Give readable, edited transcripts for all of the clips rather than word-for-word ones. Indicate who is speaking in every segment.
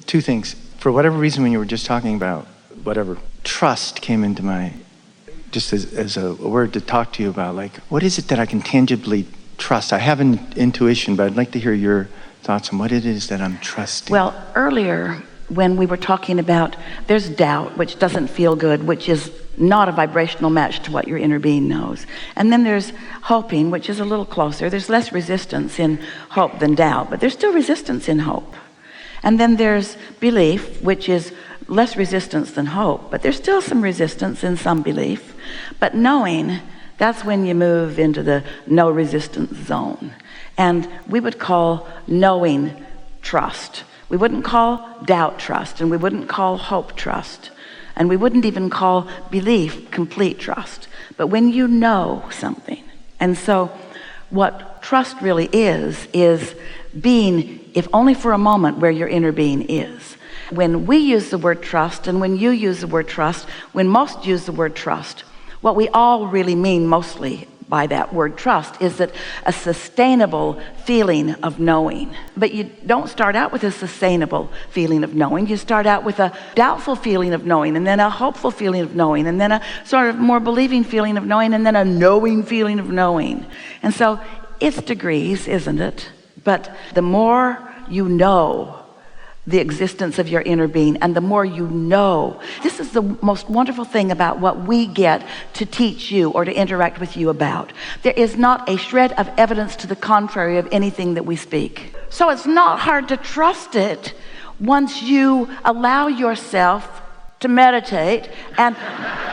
Speaker 1: two things. For whatever reason, when you were just talking about whatever, trust came into my, just as a word to talk to you about, like, what is it that I can tangibly trust? I have an intuition, but I'd like to hear your thoughts on what it is that I'm trusting.
Speaker 2: Well, earlier when we were talking about, there's doubt, which doesn't feel good, which is not a vibrational match to what your inner being knows. And then there's hoping, which is a little closer. There's less resistance in hope than doubt, but there's still resistance in hope. And then there's belief, which is less resistance than hope, but there's still some resistance in some belief. But knowing, that's when you move into the no resistance zone. And we would call knowing trust. We wouldn't call doubt trust, and we wouldn't call hope trust, and we wouldn't even call belief complete trust. But when you know something, and so what trust really is being, if only for a moment, where your inner being is. When we use the word trust, and when you use the word trust, when most use the word trust, what we all really mean mostly by that word trust is that a sustainable feeling of knowing. But you don't start out with a sustainable feeling of knowing. You start out with a doubtful feeling of knowing, and then a hopeful feeling of knowing, and then a sort of more believing feeling of knowing, and then a knowing feeling of knowing. And so it's degrees, isn't it? But the more you know the existence of your inner being, and the more you know, this is the most wonderful thing about what we get to teach you or to interact with you about. There is not a shred of evidence to the contrary of anything that we speak. So it's not hard to trust it once you allow yourself to meditate and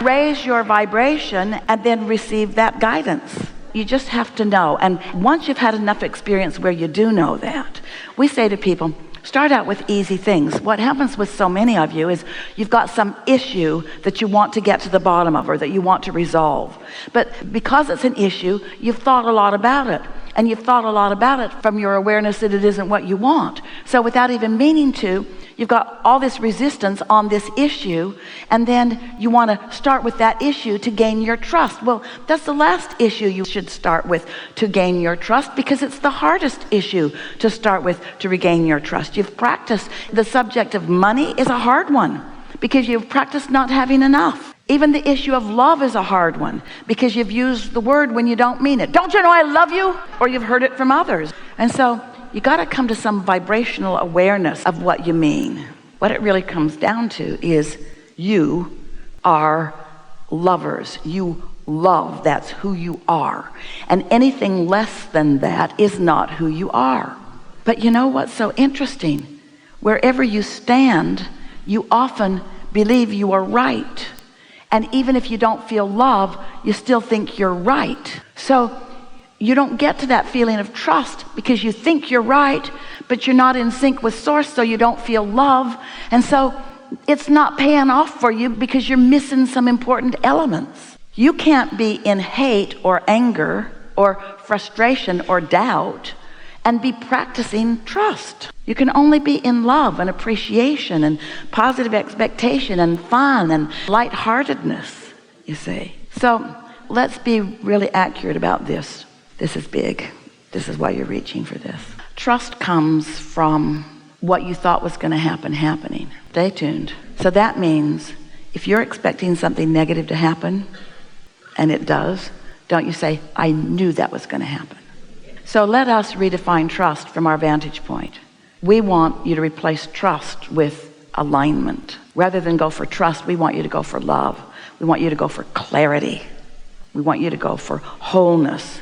Speaker 2: raise your vibration and then receive that guidance. You just have to know. And once you've had enough experience where you do know that, we say to people, start out with easy things. What happens with so many of you is you've got some issue that you want to get to the bottom of, or that you want to resolve. But because it's an issue, you've thought a lot about it. And you've thought a lot about it from your awareness that it isn't what you want. So without even meaning to, you've got all this resistance on this issue, and then you want to start with that issue to gain your trust. Well, that's the last issue you should start with to gain your trust, because it's the hardest issue to start with to regain your trust. You've practiced. The subject of money is a hard one because you've practiced not having enough. Even the issue of love is a hard one because you've used the word when you don't mean it. Don't you know I love you? Or you've heard it from others. And so you got to come to some vibrational awareness of what you mean. What it really comes down to is you are lovers. You love. That's who you are. And anything less than that is not who you are. But you know what's so interesting? Wherever you stand, you often believe you are right. And even if you don't feel love, you still think you're right. So you don't get to that feeling of trust because you think you're right, but you're not in sync with source, so you don't feel love. And so it's not paying off for you because you're missing some important elements. You can't be in hate or anger or frustration or doubt and be practicing trust. You can only be in love and appreciation and positive expectation and fun and lightheartedness, you see. So let's be really accurate about this. This is big. This is why you're reaching for this. Trust comes from what you thought was going to happen happening. Stay tuned. So that means if you're expecting something negative to happen, and it does, don't you say, I knew that was going to happen. So let us redefine trust from our vantage point. We want you to replace trust with alignment. Rather than go for trust, we want you to go for love. We want you to go for clarity. We want you to go for wholeness.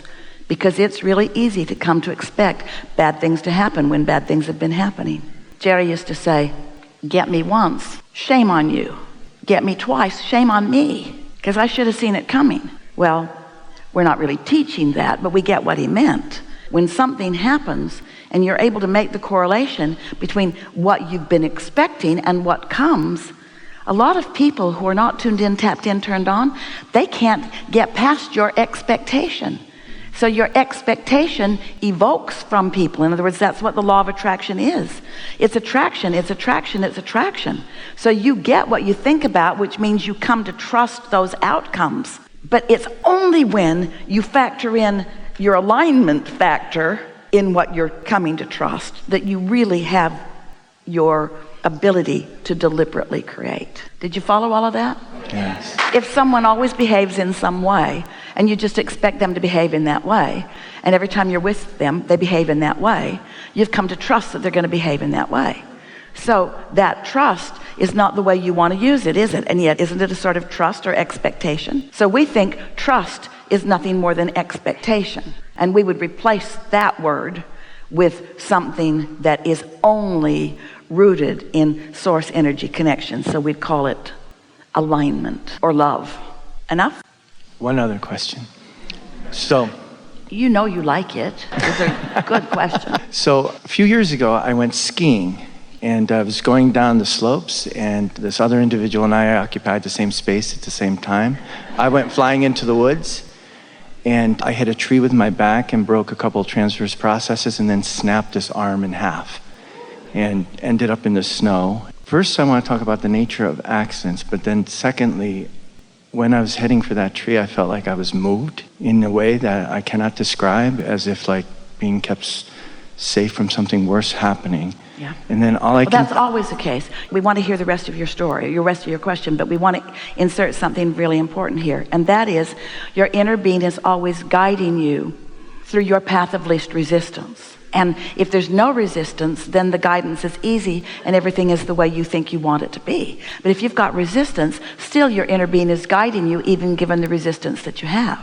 Speaker 2: Because it's really easy to come to expect bad things to happen when bad things have been happening. Jerry used to say, get me once, shame on you. Get me twice, shame on me. Because I should have seen it coming. Well, we're not really teaching that, but we get what he meant. When something happens and you're able to make the correlation between what you've been expecting and what comes, a lot of people who are not tuned in, tapped in, turned on, they can't get past your expectation. So your expectation evokes from people. In other words, that's what the law of attraction is. It's attraction, it's attraction, it's attraction. So you get what you think about, which means you come to trust those outcomes. But it's only when you factor in your alignment factor in what you're coming to trust that you really have your ability to deliberately create. Did you follow all of that?
Speaker 1: Yes.
Speaker 2: If someone always behaves in some way, and you just expect them to behave in that way, and every time you're with them, they behave in that way, you've come to trust that they're going to behave in that way. So that trust is not the way you want to use it, is it? And yet, isn't it a sort of trust or expectation? So we think trust is nothing more than expectation. And we would replace that word with something that is only rooted in source energy connection. So we'd call it alignment or love. Enough?
Speaker 1: One other question. So,
Speaker 2: you know you like it. It's a good question.
Speaker 1: So a few years ago, I went skiing, and I was going down the slopes, and this other individual and I occupied the same space at the same time. I went flying into the woods, and I hit a tree with my back and broke a couple transverse processes, and then snapped this arm in half and ended up in the snow. First, I want to talk about the nature of accidents, but then secondly, when I was heading for that tree, I felt like I was moved in a way that I cannot describe, as if like being kept safe from something worse happening.
Speaker 2: Yeah.
Speaker 1: And then
Speaker 2: That's always the case. We want to hear the rest of your story, the rest of your question, but we want to insert something really important here. And that is, your inner being is always guiding you through your path of least resistance. And if there's no resistance, then the guidance is easy and everything is the way you think you want it to be. But if you've got resistance, still your inner being is guiding you, even given the resistance that you have.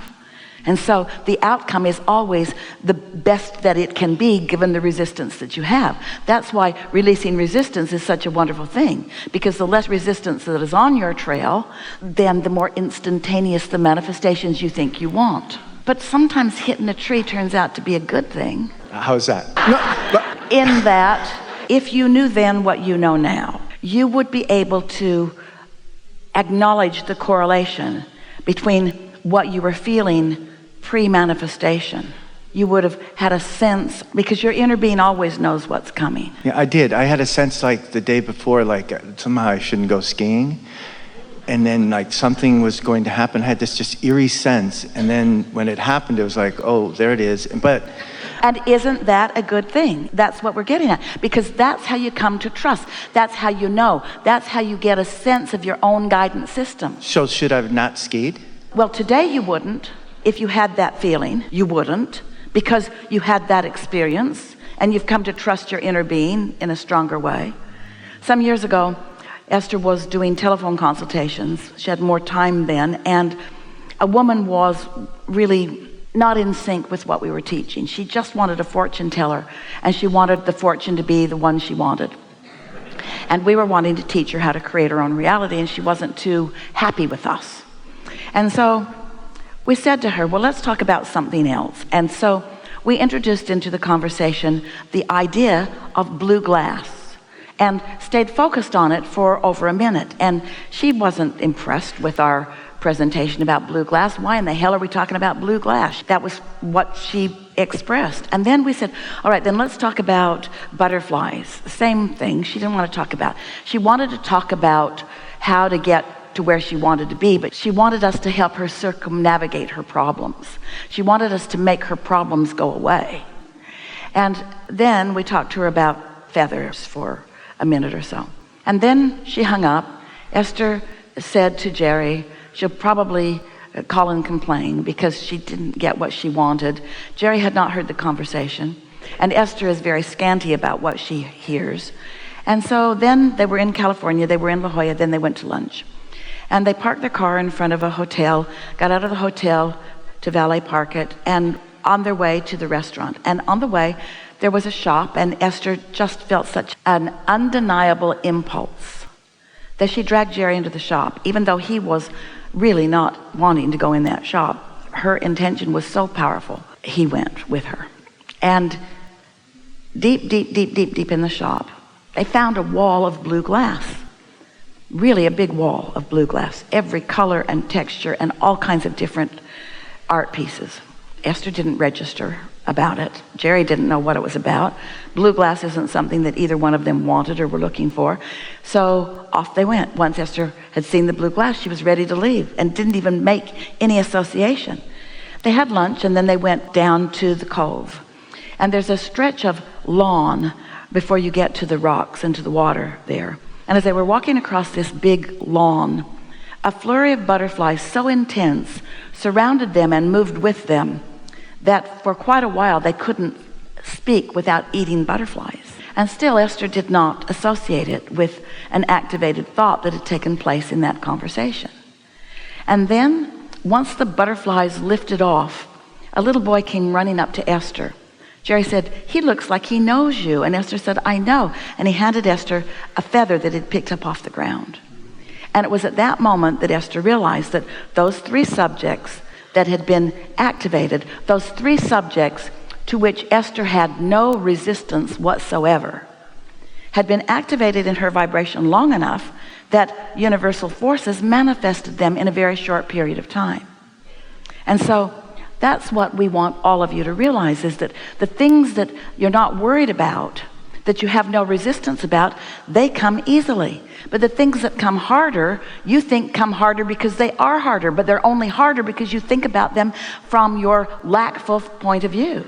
Speaker 2: And so the outcome is always the best that it can be, given the resistance that you have. That's why releasing resistance is such a wonderful thing, because the less resistance that is on your trail, then the more instantaneous the manifestations you think you want. But sometimes hitting a tree turns out to be a good thing.
Speaker 1: How's that?
Speaker 2: In that, if you knew then what you know now, you would be able to acknowledge the correlation between what you were feeling pre-manifestation. You would have had a sense, because your inner being always knows what's coming.
Speaker 1: Yeah, I did. I had a sense like the day before, like somehow I shouldn't go skiing. And then like something was going to happen. I had this just eerie sense. And then when it happened, it was like, oh, there it is.
Speaker 2: And isn't that a good thing? That's what we're getting at. Because that's how you come to trust. That's how you know. That's how you get a sense of your own guidance system.
Speaker 1: So should I have not skied?
Speaker 2: Well, today you wouldn't. If you had that feeling, you wouldn't. Because you had that experience. And you've come to trust your inner being in a stronger way. Some years ago, Esther was doing telephone consultations. She had more time then. And a woman was really not in sync with what we were teaching. She just wanted a fortune teller, and she wanted the fortune to be the one she wanted. And we were wanting to teach her how to create her own reality, and she wasn't too happy with us. And so we said to her, well, let's talk about something else. And so we introduced into the conversation the idea of blue glass, and stayed focused on it for over a minute. And she wasn't impressed with our presentation about blue glass. Why in the hell are we talking about blue glass? That was what she expressed. And then we said, all right, then let's talk about butterflies. Same thing she didn't want to talk about. She wanted to talk about how to get to where she wanted to be, but she wanted us to help her circumnavigate her problems. She wanted us to make her problems go away. And then we talked to her about feathers for a minute or so. And then she hung up. Esther said to Jerry, she'll probably call and complain because she didn't get what she wanted. Jerry had not heard the conversation, and Esther is very scanty about what she hears. And so then they were in California, they were in La Jolla, then they went to lunch. And they parked their car in front of a hotel, got out of the hotel to valet park it, and on their way to the restaurant. And on the way, there was a shop, and Esther just felt such an undeniable impulse that she dragged Jerry into the shop, even though he was really not wanting to go in that shop. Her intention was so powerful. He went with her. And deep in the shop, they found a wall of blue glass. Really a big wall of blue glass. Every color and texture and all kinds of different art pieces. Esther didn't register about it. Jerry didn't know what it was about. Blue glass isn't something that either one of them wanted or were looking for. So off they went. Once Esther had seen the blue glass, she was ready to leave and didn't even make any association. They had lunch, and then they went down to the cove. And there's a stretch of lawn before you get to the rocks and to the water there. And as they were walking across this big lawn, a flurry of butterflies so intense surrounded them and moved with them that for quite a while they couldn't speak without eating butterflies. And still Esther did not associate it with an activated thought that had taken place in that conversation. And then, once the butterflies lifted off, a little boy came running up to Esther. Jerry said, "He looks like he knows you." And Esther said, "I know." And he handed Esther a feather that he'd picked up off the ground. And it was at that moment that Esther realized that those three subjects that had been activated, those three subjects to which Esther had no resistance whatsoever, had been activated in her vibration long enough that universal forces manifested them in a very short period of time. And so that's what we want all of you to realize, is that the things that you're not worried about, that you have no resistance about, they come easily. But the things that come harder, you think come harder because they are harder, but they're only harder because you think about them from your lackful point of view.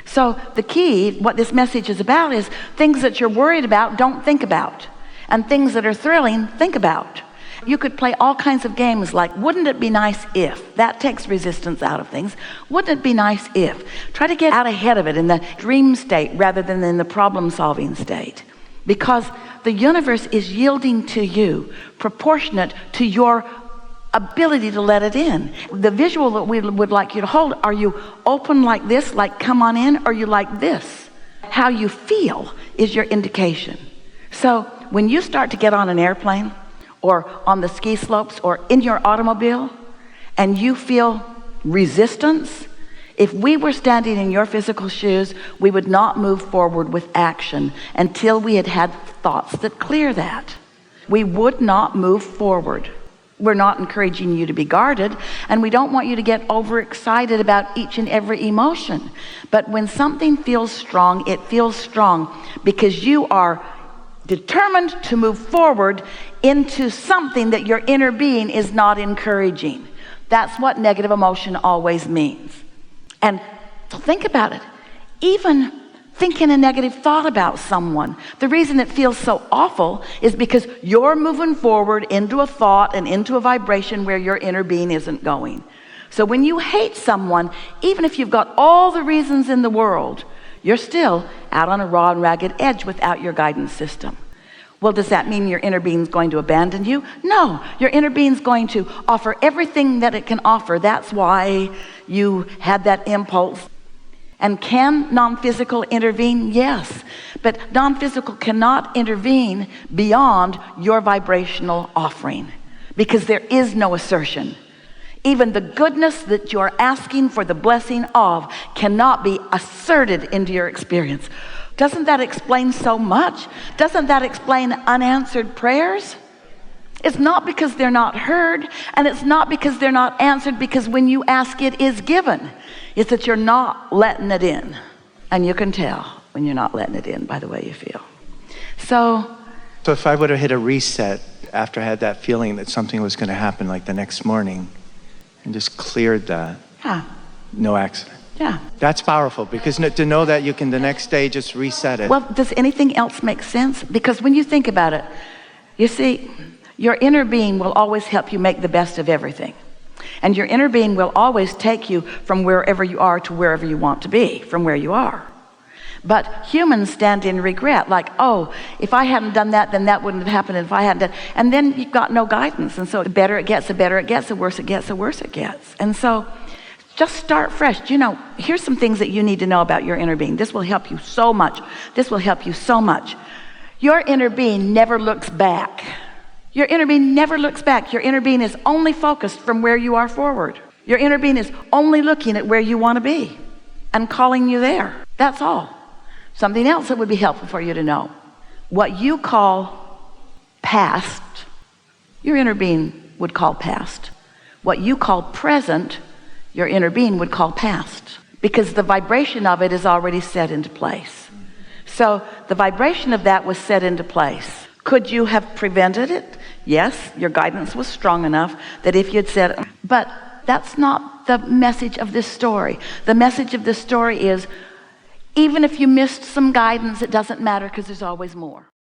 Speaker 2: So the key, what this message is about, is things that you're worried about, don't think about. And things that are thrilling, think about. You could play all kinds of games like, wouldn't it be nice if? That takes resistance out of things. Wouldn't it be nice if? Try to get out ahead of it in the dream state rather than in the problem-solving state. Because the universe is yielding to you proportionate to your ability to let it in. The visual that we would like you to hold, are you open like this, like come on in, or are you like this? How you feel is your indication. So when you start to get on an airplane or on the ski slopes or in your automobile and you feel resistance, if we were standing in your physical shoes, we would not move forward with action until we had had thoughts that clear that. We would not move forward. We're not encouraging you to be guarded, and we don't want you to get overexcited about each and every emotion. But when something feels strong, it feels strong because you are determined to move forward into something that your inner being is not encouraging. That's what negative emotion always means. And so think about it. Even thinking a negative thought about someone, the reason it feels so awful is because you're moving forward into a thought and into a vibration where your inner being isn't going. So when you hate someone, even if you've got all the reasons in the world, you're still out on a raw and ragged edge without your guidance system. Well, does that mean your inner being's going to abandon you? No, your inner being's going to offer everything that it can offer. That's why you had that impulse. And can non-physical intervene? Yes. But non-physical cannot intervene beyond your vibrational offering because there is no assertion. Even the goodness that you're asking for the blessing of cannot be asserted into your experience. Doesn't that explain so much? Doesn't that explain unanswered prayers? It's not because they're not heard, and it's not because they're not answered, because when you ask, it is given. It's that you're not letting it in. And you can tell when you're not letting it in by the way you feel. So
Speaker 1: if I would have hit a reset after I had that feeling that something was going to happen like the next morning and just cleared that,
Speaker 2: yeah.
Speaker 1: No accident.
Speaker 2: Yeah.
Speaker 1: That's powerful because to know that you can the next day just reset it.
Speaker 2: Well, does anything else make sense? Because when you think about it, you see, your inner being will always help you make the best of everything. And your inner being will always take you from wherever you are to wherever you want to be, from where you are. But humans stand in regret, like, oh, if I hadn't done that, then that wouldn't have happened. And if I hadn't done, and then you've got no guidance. And so the better it gets, the better it gets, the worse it gets, the worse it gets. And so just start fresh. You know, here's some things that you need to know about your inner being. This will help you so much. This will help you so much. Your inner being never looks back. Your inner being never looks back. Your inner being is only focused from where you are forward. Your inner being is only looking at where you want to be and calling you there. That's all. Something else that would be helpful for you to know. What you call past, your inner being would call past. What you call present, your inner being would call past. Because the vibration of it is already set into place. So the vibration of that was set into place. Could you have prevented it? Yes, your guidance was strong enough that if you'd said, but that's not the message of this story. The message of this story is Even if you missed some guidance, it doesn't matter because there's always more.